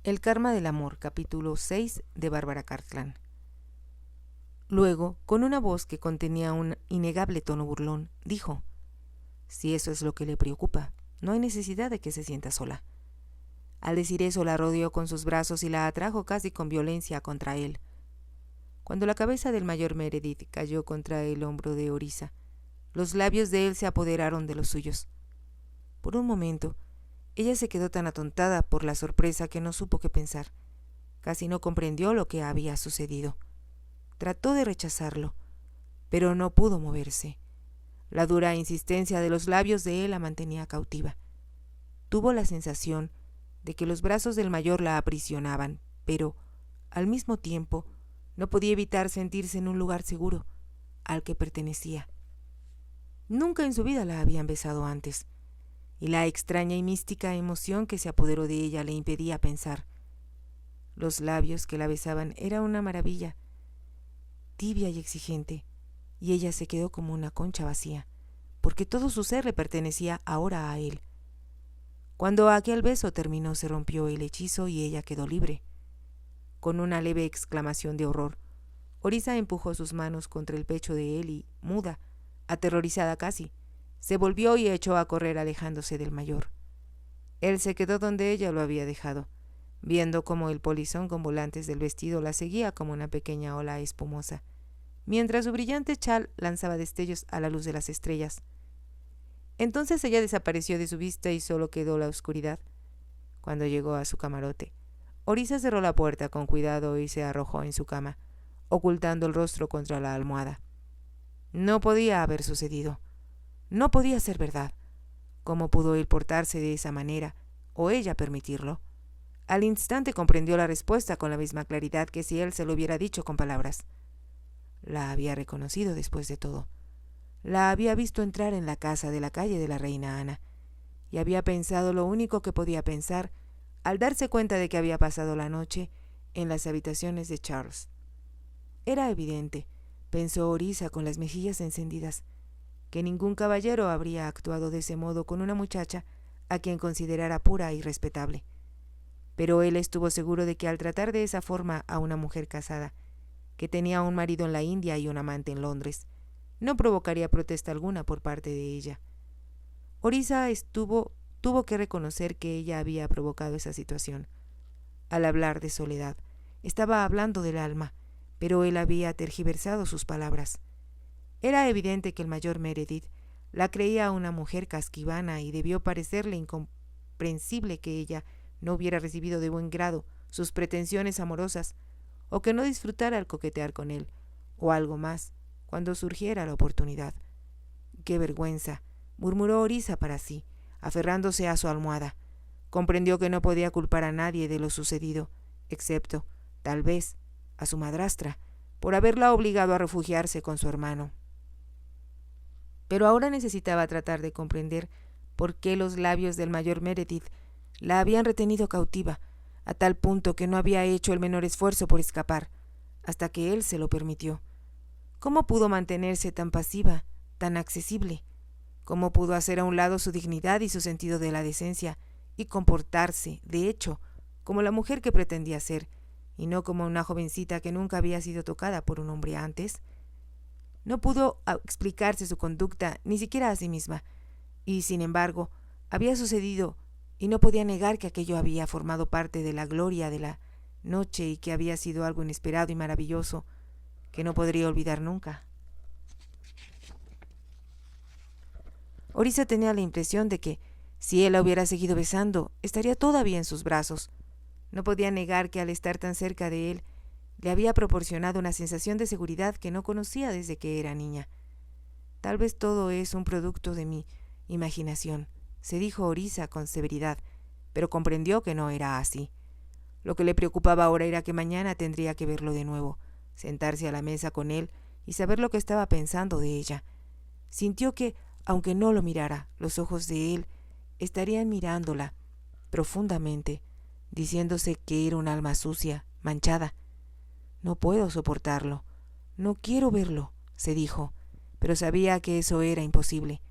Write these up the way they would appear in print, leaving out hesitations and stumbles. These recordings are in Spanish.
El karma del amor, capítulo 6 de Bárbara Cartland. Luego, con una voz que contenía un innegable tono burlón, dijo: «Si eso es lo que le preocupa, no hay necesidad de que se sienta sola». Al decir eso, la rodeó con sus brazos y la atrajo casi con violencia contra él. Cuando la cabeza del mayor Meredith cayó contra el hombro de Orisa, los labios de él se apoderaron de los suyos. Por un momento, ella se quedó tan atontada por la sorpresa que no supo qué pensar. Casi no comprendió lo que había sucedido. Trató de rechazarlo, pero no pudo moverse. La dura insistencia de los labios de él la mantenía cautiva. Tuvo la sensación de que los brazos del mayor la aprisionaban, pero, al mismo tiempo, no podía evitar sentirse en un lugar seguro, al que pertenecía. Nunca en su vida la habían besado antes, y la extraña y mística emoción que se apoderó de ella le impedía pensar. Los labios que la besaban eran una maravilla, tibia y exigente, y ella se quedó como una concha vacía, porque todo su ser le pertenecía ahora a él. Cuando aquel beso terminó, se rompió el hechizo y ella quedó libre. Con una leve exclamación de horror, Orisa empujó sus manos contra el pecho de él y, muda, aterrorizada casi, se volvió y echó a correr alejándose del mayor. Él se quedó donde ella lo había dejado, viendo cómo el polizón con volantes del vestido la seguía como una pequeña ola espumosa, mientras su brillante chal lanzaba destellos a la luz de las estrellas. Entonces ella desapareció de su vista y solo quedó la oscuridad. Cuando llegó a su camarote, Orisa cerró la puerta con cuidado y se arrojó en su cama, ocultando el rostro contra la almohada. No podía haber sucedido. No podía ser verdad. ¿Cómo pudo él portarse de esa manera, o ella permitirlo? Al instante comprendió la respuesta con la misma claridad que si él se lo hubiera dicho con palabras. La había reconocido después de todo. La había visto entrar en la casa de la calle de la Reina Ana, y había pensado lo único que podía pensar al darse cuenta de que había pasado la noche en las habitaciones de Charles. Era evidente, pensó Orisa con las mejillas encendidas, que ningún caballero habría actuado de ese modo con una muchacha a quien considerara pura y respetable. Pero él estuvo seguro de que al tratar de esa forma a una mujer casada, que tenía un marido en la India y un amante en Londres, no provocaría protesta alguna por parte de ella. Orisa tuvo que reconocer que ella había provocado esa situación. Al hablar de soledad, estaba hablando del alma, pero él había tergiversado sus palabras. Era evidente que el mayor Meredith la creía una mujer casquivana y debió parecerle incomprensible que ella no hubiera recibido de buen grado sus pretensiones amorosas, o que no disfrutara al coquetear con él, o algo más, cuando surgiera la oportunidad. ¡Qué vergüenza!, murmuró Orisa para sí, aferrándose a su almohada. Comprendió que no podía culpar a nadie de lo sucedido, excepto, tal vez, a su madrastra, por haberla obligado a refugiarse con su hermano. Pero ahora necesitaba tratar de comprender por qué los labios del mayor Meredith la habían retenido cautiva, a tal punto que no había hecho el menor esfuerzo por escapar, hasta que él se lo permitió. ¿Cómo pudo mantenerse tan pasiva, tan accesible? ¿Cómo pudo hacer a un lado su dignidad y su sentido de la decencia, y comportarse, de hecho, como la mujer que pretendía ser, y no como una jovencita que nunca había sido tocada por un hombre antes? No pudo explicarse su conducta ni siquiera a sí misma, y sin embargo había sucedido, y no podía negar que aquello había formado parte de la gloria de la noche y que había sido algo inesperado y maravilloso que no podría olvidar nunca. Orisa tenía la impresión de que, si él la hubiera seguido besando, estaría todavía en sus brazos. No podía negar que al estar tan cerca de él, le había proporcionado una sensación de seguridad que no conocía desde que era niña. Tal vez todo es un producto de mi imaginación, se dijo Orisa con severidad, pero comprendió que no era así. Lo que le preocupaba ahora era que mañana tendría que verlo de nuevo, sentarse a la mesa con él y saber lo que estaba pensando de ella. Sintió que, aunque no lo mirara, los ojos de él estarían mirándola profundamente, diciéndose que era un alma sucia, manchada. No puedo soportarlo, no quiero verlo, se dijo, pero sabía que eso era imposible.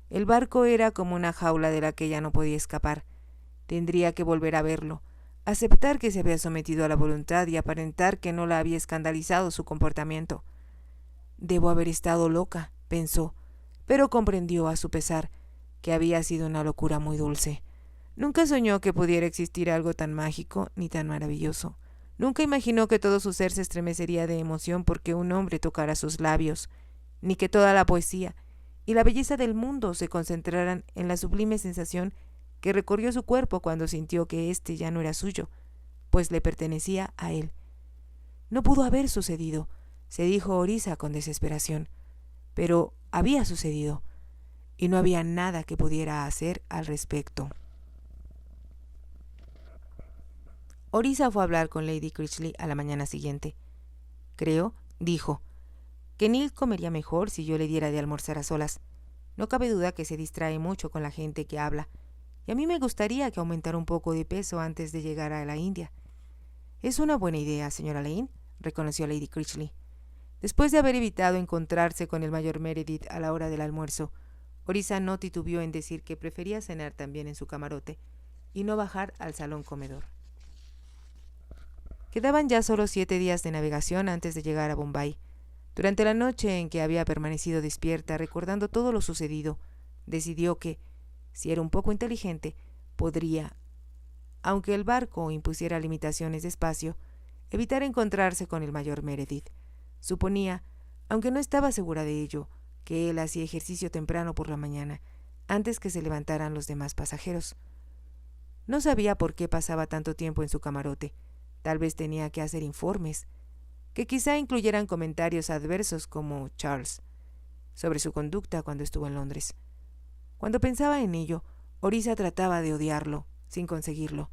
El barco era como una jaula de la que ella no podía escapar. Tendría que volver a verlo, aceptar que se había sometido a la voluntad y aparentar que no la había escandalizado su comportamiento. Debo haber estado loca, pensó, pero comprendió a su pesar que había sido una locura muy dulce. Nunca soñó que pudiera existir algo tan mágico ni tan maravilloso. Nunca imaginó que todo su ser se estremecería de emoción porque un hombre tocara sus labios, ni que toda la poesía y la belleza del mundo se concentraran en la sublime sensación que recorrió su cuerpo cuando sintió que éste ya no era suyo, pues le pertenecía a él. No pudo haber sucedido, se dijo Orisa con desesperación, pero había sucedido, y no había nada que pudiera hacer al respecto. Orisa fue a hablar con Lady Critchley a la mañana siguiente. Creo, dijo, que Neil comería mejor si yo le diera de almorzar a solas. No cabe duda que se distrae mucho con la gente que habla, y a mí me gustaría que aumentara un poco de peso antes de llegar a la India. Es una buena idea, señora Lane, reconoció Lady Critchley. Después de haber evitado encontrarse con el mayor Meredith a la hora del almuerzo, Orisa no titubeó en decir que prefería cenar también en su camarote y no bajar al salón comedor. Quedaban ya solo 7 días de navegación antes de llegar a Bombay. Durante la noche en que había permanecido despierta recordando todo lo sucedido, decidió que, si era un poco inteligente, podría, aunque el barco impusiera limitaciones de espacio, evitar encontrarse con el mayor Meredith. Suponía, aunque no estaba segura de ello, que él hacía ejercicio temprano por la mañana, antes que se levantaran los demás pasajeros. No sabía por qué pasaba tanto tiempo en su camarote. Tal vez tenía que hacer informes, que quizá incluyeran comentarios adversos como Charles, sobre su conducta cuando estuvo en Londres. Cuando pensaba en ello, Orisa trataba de odiarlo, sin conseguirlo.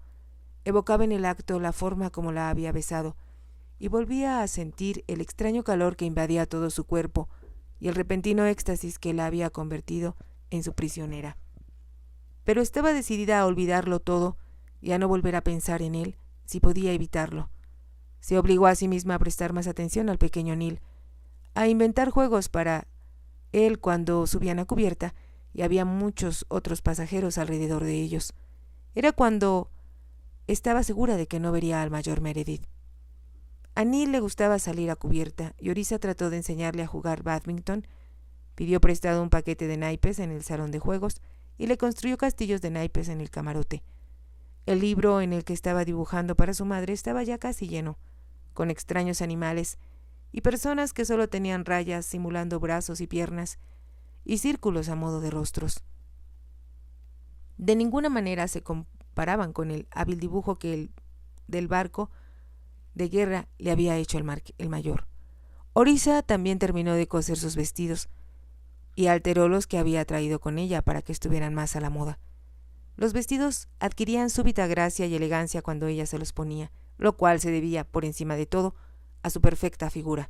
Evocaba en el acto la forma como la había besado, y volvía a sentir el extraño calor que invadía todo su cuerpo y el repentino éxtasis que la había convertido en su prisionera. Pero estaba decidida a olvidarlo todo y a no volver a pensar en él, si podía evitarlo. Se obligó a sí misma a prestar más atención al pequeño Neil, a inventar juegos para él cuando subían a cubierta y había muchos otros pasajeros alrededor de ellos. Era cuando estaba segura de que no vería al mayor Meredith. A Neil le gustaba salir a cubierta y Orisa trató de enseñarle a jugar bádminton, pidió prestado un paquete de naipes en el salón de juegos y le construyó castillos de naipes en el camarote. El libro en el que estaba dibujando para su madre estaba ya casi lleno, con extraños animales y personas que solo tenían rayas simulando brazos y piernas y círculos a modo de rostros. De ninguna manera se comparaban con el hábil dibujo que el del barco de guerra le había hecho el mayor. Orisa también terminó de coser sus vestidos y alteró los que había traído con ella para que estuvieran más a la moda. Los vestidos adquirían súbita gracia y elegancia cuando ella se los ponía, lo cual se debía, por encima de todo, a su perfecta figura.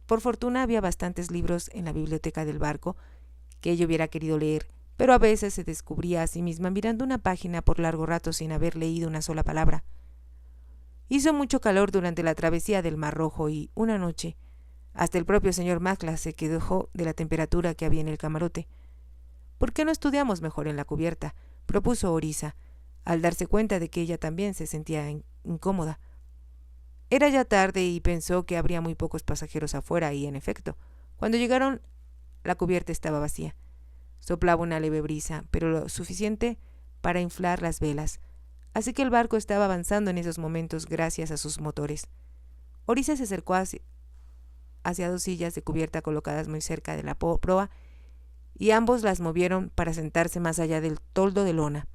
Por fortuna había bastantes libros en la biblioteca del barco que ella hubiera querido leer, pero a veces se descubría a sí misma mirando una página por largo rato sin haber leído una sola palabra. Hizo mucho calor durante la travesía del Mar Rojo y, una noche, hasta el propio señor Mackla se quejó de la temperatura que había en el camarote. «¿Por qué no estudiamos mejor en la cubierta?», propuso Orisa, al darse cuenta de que ella también se sentía incómoda. Era ya tarde y pensó que habría muy pocos pasajeros afuera y, en efecto, cuando llegaron, la cubierta estaba vacía. Soplaba una leve brisa, pero lo suficiente para inflar las velas, así que el barco estaba avanzando en esos momentos gracias a sus motores. Orisa se acercó hacia 2 sillas de cubierta colocadas muy cerca de la proa y ambos las movieron para sentarse más allá del toldo de lona,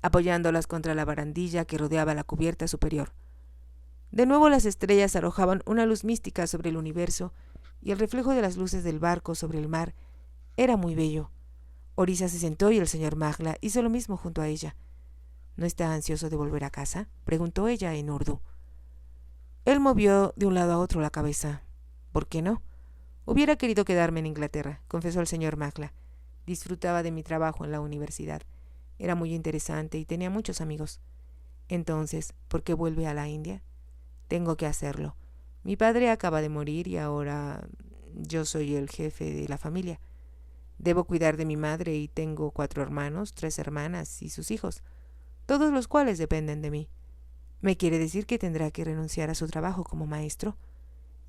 apoyándolas contra la barandilla que rodeaba la cubierta superior. De nuevo las estrellas arrojaban una luz mística sobre el universo y el reflejo de las luces del barco sobre el mar era muy bello. Orisa se sentó y el señor Mackla hizo lo mismo junto a ella. ¿No está ansioso de volver a casa?, preguntó ella en urdú. Él movió de un lado a otro la cabeza. ¿Por qué no? Hubiera querido quedarme en Inglaterra, confesó el señor Mackla. Disfrutaba de mi trabajo en la universidad. Era muy interesante y tenía muchos amigos. Entonces, ¿por qué vuelve a la India? Tengo que hacerlo. Mi padre acaba de morir y ahora yo soy el jefe de la familia. Debo cuidar de mi madre y tengo 4 hermanos, 3 hermanas y sus hijos. todos los cuales dependen de mí. ¿Me quiere decir que tendrá que renunciar a su trabajo como maestro?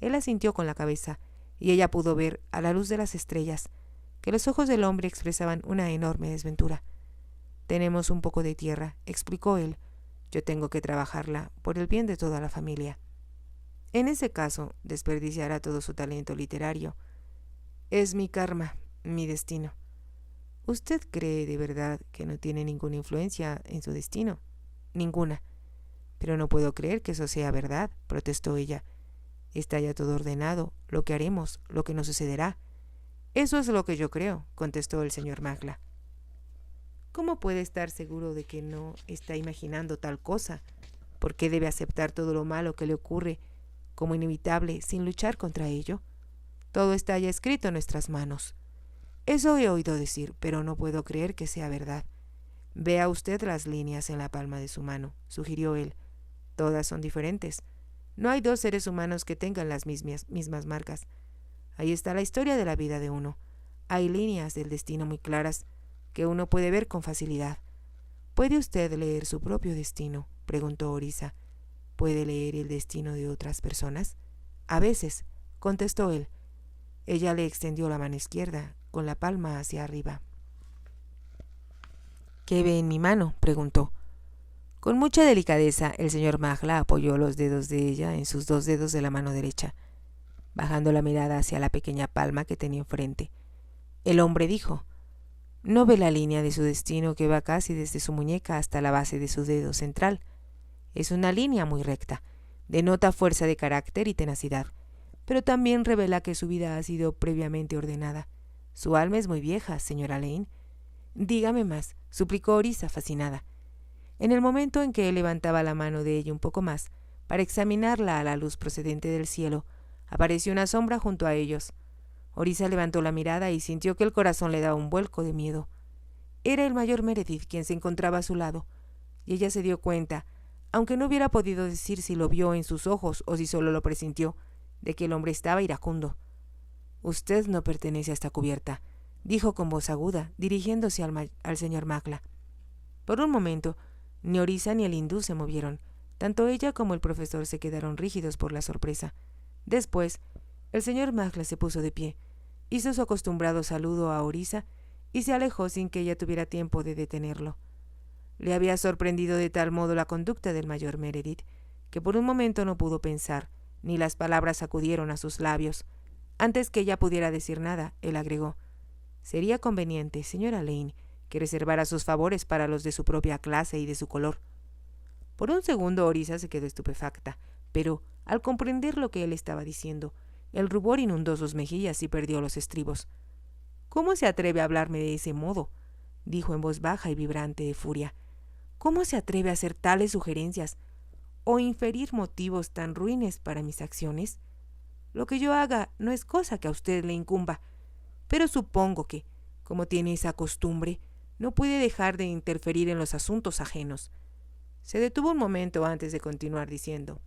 Él asintió con la cabeza, y ella pudo ver, a la luz de las estrellas, que los ojos del hombre expresaban una enorme desventura. «Tenemos un poco de tierra», explicó él. «Yo tengo que trabajarla por el bien de toda la familia. En ese caso, desperdiciará todo su talento literario. Es mi karma, mi destino». «¿Usted cree de verdad que no tiene ninguna influencia en su destino?» «Ninguna». «Pero no puedo creer que eso sea verdad», protestó ella. «Está ya todo ordenado, lo que haremos, lo que nos sucederá». «Eso es lo que yo creo», contestó el señor Magla. «¿Cómo puede estar seguro de que no está imaginando tal cosa? ¿Por qué debe aceptar todo lo malo que le ocurre como inevitable sin luchar contra ello? Todo está ya escrito en nuestras manos». «Eso he oído decir, pero no puedo creer que sea verdad». «Vea usted las líneas en la palma de su mano», sugirió él. «Todas son diferentes. No hay dos seres humanos que tengan las mismas marcas. Ahí está la historia de la vida de uno. Hay líneas del destino muy claras que uno puede ver con facilidad». «¿Puede usted leer su propio destino?», preguntó Orisa. «¿Puede leer el destino de otras personas?». «A veces», contestó él. Ella le extendió la mano izquierda, con la palma hacia arriba. «¿Qué ve en mi mano?», preguntó. Con mucha delicadeza el señor Magla apoyó los dedos de ella en sus 2 dedos de la mano derecha, bajando la mirada hacia la pequeña palma que tenía enfrente. El hombre dijo: «¿No ve la línea de su destino que va casi desde su muñeca hasta la base de su dedo central? Es una línea muy recta, denota fuerza de carácter y tenacidad, pero también revela que su vida ha sido previamente ordenada. Su alma es muy vieja, señora Lane». «Dígame más», suplicó Orisa, fascinada. En el momento en que él levantaba la mano de ella un poco más, para examinarla a la luz procedente del cielo, apareció una sombra junto a ellos. Orisa levantó la mirada y sintió que el corazón le daba un vuelco de miedo. Era el mayor Meredith quien se encontraba a su lado, y ella se dio cuenta, aunque no hubiera podido decir si lo vio en sus ojos o si solo lo presintió, de que el hombre estaba iracundo. «Usted no pertenece a esta cubierta», dijo con voz aguda, dirigiéndose al señor Magla. Por un momento, ni Orisa ni el hindú se movieron. Tanto ella como el profesor se quedaron rígidos por la sorpresa. Después, el señor Magla se puso de pie, hizo su acostumbrado saludo a Orisa y se alejó sin que ella tuviera tiempo de detenerlo. Le había sorprendido de tal modo la conducta del mayor Meredith, que por un momento no pudo pensar, ni las palabras acudieron a sus labios. Antes que ella pudiera decir nada, él agregó: «Sería conveniente, señora Lane, que reservara sus favores para los de su propia clase y de su color». Por un segundo Orisa se quedó estupefacta, pero, al comprender lo que él estaba diciendo, el rubor inundó sus mejillas y perdió los estribos. «¿Cómo se atreve a hablarme de ese modo?», dijo en voz baja y vibrante de furia. «¿Cómo se atreve a hacer tales sugerencias o inferir motivos tan ruines para mis acciones? Lo que yo haga no es cosa que a usted le incumba, pero supongo que, como tiene esa costumbre, no puede dejar de interferir en los asuntos ajenos». Se detuvo un momento antes de continuar diciendo: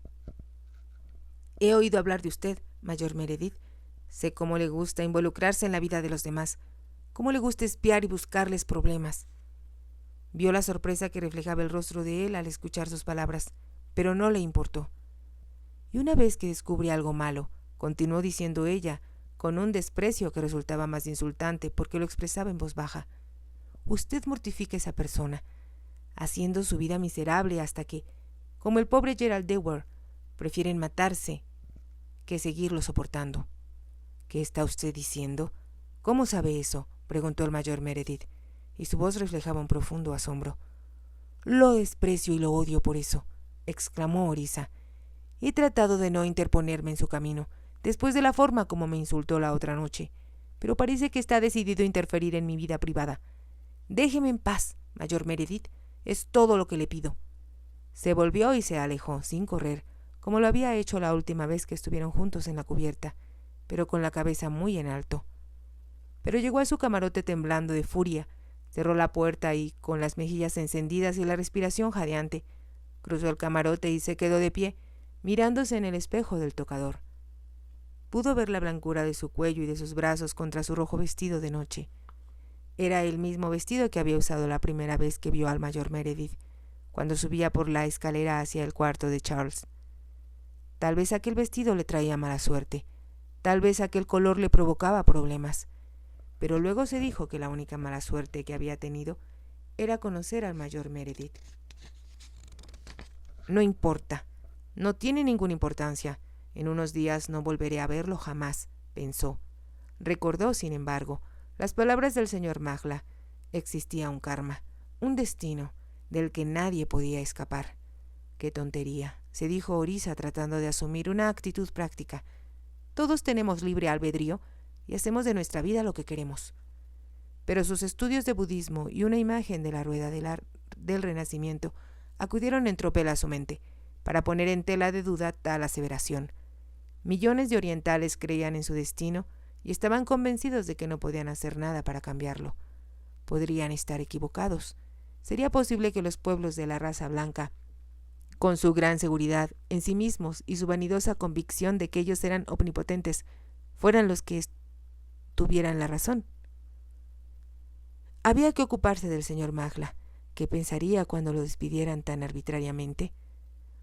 «He oído hablar de usted, mayor Meredith. Sé cómo le gusta involucrarse en la vida de los demás, cómo le gusta espiar y buscarles problemas». Vio la sorpresa que reflejaba el rostro de él al escuchar sus palabras, pero no le importó. «Y una vez que descubre algo malo», continuó diciendo ella, con un desprecio que resultaba más insultante porque lo expresaba en voz baja, «usted mortifica a esa persona, haciendo su vida miserable hasta que, como el pobre Gerald Dewar, prefieren matarse que seguirlo soportando». «¿Qué está usted diciendo? ¿Cómo sabe eso?», preguntó el mayor Meredith, y su voz reflejaba un profundo asombro. «Lo desprecio y lo odio por eso», exclamó Orisa. «He tratado de no interponerme en su camino, después de la forma como me insultó la otra noche, pero parece que está decidido a interferir en mi vida privada. Déjeme en paz, mayor Meredith, es todo lo que le pido». Se volvió y se alejó, sin correr, como lo había hecho la última vez que estuvieron juntos en la cubierta, pero con la cabeza muy en alto. Pero llegó a su camarote temblando de furia, cerró la puerta y, con las mejillas encendidas y la respiración jadeante, cruzó el camarote y se quedó de pie, mirándose en el espejo del tocador. Pudo ver la blancura de su cuello y de sus brazos contra su rojo vestido de noche. Era el mismo vestido que había usado la primera vez que vio al mayor Meredith, cuando subía por la escalera hacia el cuarto de Charles. Tal vez aquel vestido le traía mala suerte, tal vez aquel color le provocaba problemas, pero luego se dijo que la única mala suerte que había tenido era conocer al mayor Meredith. No importa, no tiene ninguna importancia. En unos días no volveré a verlo jamás, pensó. Recordó, sin embargo, las palabras del señor Magla. Existía un karma, un destino, del que nadie podía escapar. ¡Qué tontería!, se dijo Orisa, tratando de asumir una actitud práctica. Todos tenemos libre albedrío y hacemos de nuestra vida lo que queremos. Pero sus estudios de budismo y una imagen de la rueda del Renacimiento acudieron en tropel a su mente, para poner en tela de duda tal aseveración. Millones de orientales creían en su destino y estaban convencidos de que no podían hacer nada para cambiarlo. Podrían estar equivocados. Sería posible que los pueblos de la raza blanca, con su gran seguridad en sí mismos y su vanidosa convicción de que ellos eran omnipotentes, fueran los que tuvieran la razón. Había que ocuparse del señor Magla. ¿Qué pensaría cuando lo despidieran tan arbitrariamente?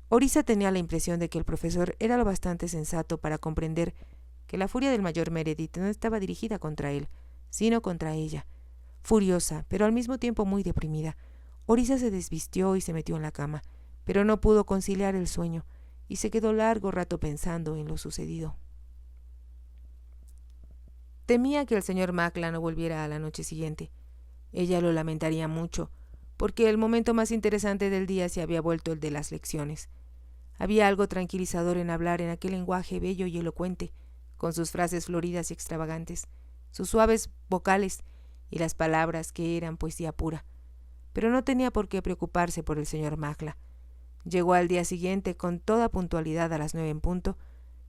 Orisa tenía la impresión de que el profesor era lo bastante sensato para comprender que la furia del mayor Meredith no estaba dirigida contra él, sino contra ella. Furiosa, pero al mismo tiempo muy deprimida, Orisa se desvistió y se metió en la cama, pero no pudo conciliar el sueño y se quedó largo rato pensando en lo sucedido. Temía que el señor Magla no volviera a la noche siguiente. Ella lo lamentaría mucho, porque el momento más interesante del día se había vuelto el de las lecciones. Había algo tranquilizador en hablar en aquel lenguaje bello y elocuente, con sus frases floridas y extravagantes, sus suaves vocales y las palabras que eran poesía pura. Pero no tenía por qué preocuparse por el señor Magla. Llegó al día siguiente con toda puntualidad a las 9 en punto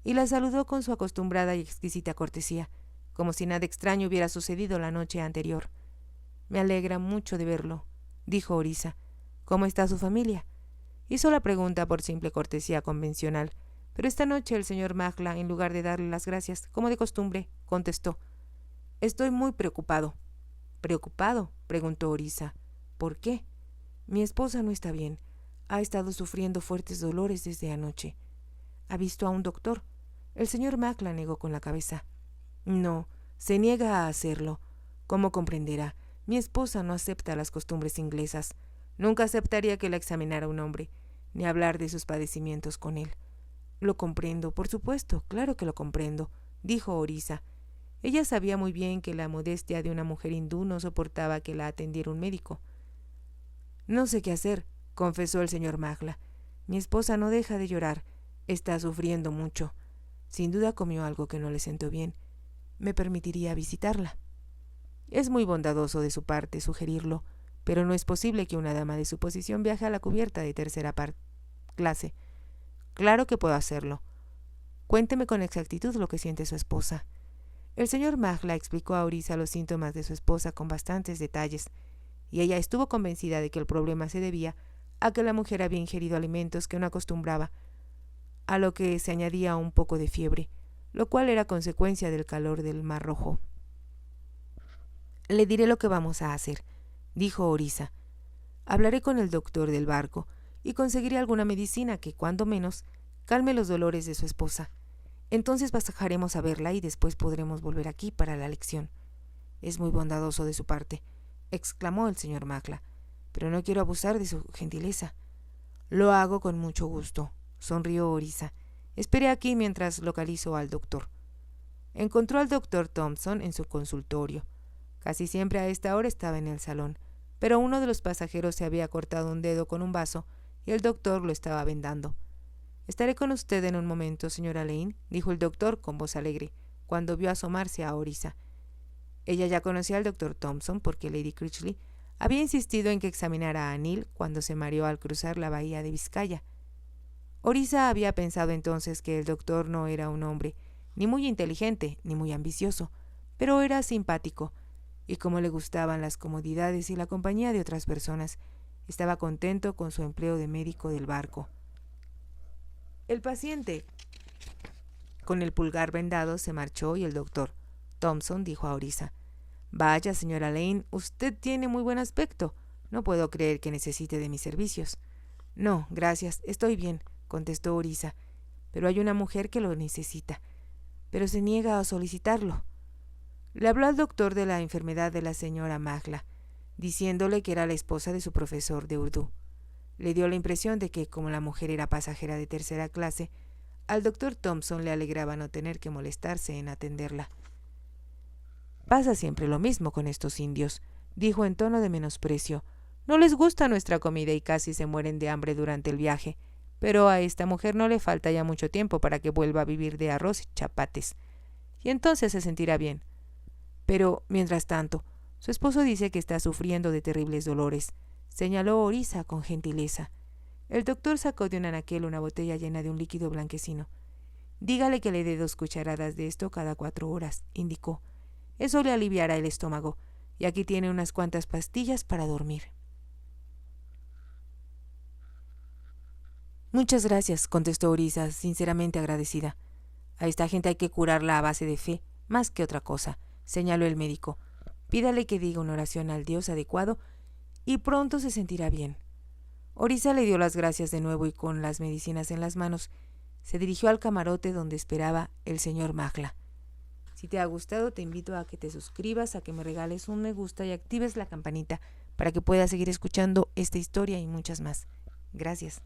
y la saludó con su acostumbrada y exquisita cortesía, como si nada extraño hubiera sucedido la noche anterior. «Me alegra mucho de verlo», dijo Orisa. «¿Cómo está su familia?». Hizo la pregunta por simple cortesía convencional, pero esta noche el señor Magla, en lugar de darle las gracias, como de costumbre, contestó: «Estoy muy preocupado». «¿Preocupado?», preguntó Orisa. «¿Por qué?». «Mi esposa no está bien. Ha estado sufriendo fuertes dolores desde anoche». «¿Ha visto a un doctor?». El señor Magla negó con la cabeza. «No, se niega a hacerlo. Como comprenderá, mi esposa no acepta las costumbres inglesas. Nunca aceptaría que la examinara un hombre, ni hablar de sus padecimientos con él». «Lo comprendo, por supuesto, claro que lo comprendo», dijo Orisa. Ella sabía muy bien que la modestia de una mujer hindú no soportaba que la atendiera un médico. «No sé qué hacer», confesó el señor Magla. «Mi esposa no deja de llorar. Está sufriendo mucho. Sin duda comió algo que no le sentó bien. ¿Me permitiría visitarla?». «Es muy bondadoso de su parte sugerirlo, pero no es posible que una dama de su posición viaje a la cubierta de tercera clase». «Claro que puedo hacerlo. Cuénteme con exactitud lo que siente su esposa». El señor Magla explicó a Orisa los síntomas de su esposa con bastantes detalles, y ella estuvo convencida de que el problema se debía a que la mujer había ingerido alimentos que no acostumbraba, a lo que se añadía un poco de fiebre, lo cual era consecuencia del calor del Mar Rojo. «Le diré lo que vamos a hacer», dijo Orisa. «Hablaré con el doctor del barco y conseguiré alguna medicina que, cuando menos, calme los dolores de su esposa. Entonces bajaremos a verla y después podremos volver aquí para la lección». «Es muy bondadoso de su parte», exclamó el señor Magla, «pero no quiero abusar de su gentileza». «Lo hago con mucho gusto», sonrió Orisa. «Esperé aquí mientras localizo al doctor». Encontró al doctor Thompson en su consultorio. Casi siempre a esta hora estaba en el salón, pero uno de los pasajeros se había cortado un dedo con un vaso y el doctor lo estaba vendando. «Estaré con usted en un momento, señora Lane», dijo el doctor con voz alegre, cuando vio asomarse a Orisa. Ella ya conocía al doctor Thompson porque Lady Critchley había insistido en que examinara a Neil cuando se mareó al cruzar la bahía de Vizcaya. Orisa había pensado entonces que el doctor no era un hombre ni muy inteligente ni muy ambicioso, pero era simpático, y como le gustaban las comodidades y la compañía de otras personas, estaba contento con su empleo de médico del barco. El paciente, con el pulgar vendado, se marchó y el doctor Thompson dijo a Orisa: «Vaya, señora Lane, usted tiene muy buen aspecto. No puedo creer que necesite de mis servicios». No, gracias, estoy bien, contestó Orisa, pero hay una mujer que lo necesita, pero se niega a solicitarlo. Le habló al doctor de la enfermedad de la señora Magla, diciéndole que era la esposa de su profesor de Urdú. Le dio la impresión de que, como la mujer era pasajera de tercera clase, al doctor Thompson le alegraba no tener que molestarse en atenderla. Pasa siempre lo mismo con estos indios, dijo en tono de menosprecio. No les gusta nuestra comida y casi se mueren de hambre durante el viaje, pero a esta mujer no le falta ya mucho tiempo para que vuelva a vivir de arroz y chapates, y entonces se sentirá bien. Pero, mientras tanto, su esposo dice que está sufriendo de terribles dolores, señaló Orisa con gentileza. El doctor sacó de un anaquel una botella llena de un líquido blanquecino. Dígale que le dé 2 cucharadas de esto cada 4 horas, indicó. Eso le aliviará el estómago, y aquí tiene unas cuantas pastillas para dormir. Muchas gracias, contestó Orisa, sinceramente agradecida. A esta gente hay que curarla a base de fe, más que otra cosa, señaló el médico. Pídale que diga una oración al Dios adecuado y pronto se sentirá bien. Orisa le dio las gracias de nuevo y con las medicinas en las manos se dirigió al camarote donde esperaba el señor Magla. Si te ha gustado, te invito a que te suscribas, a que me regales un me gusta y actives la campanita para que puedas seguir escuchando esta historia y muchas más. Gracias.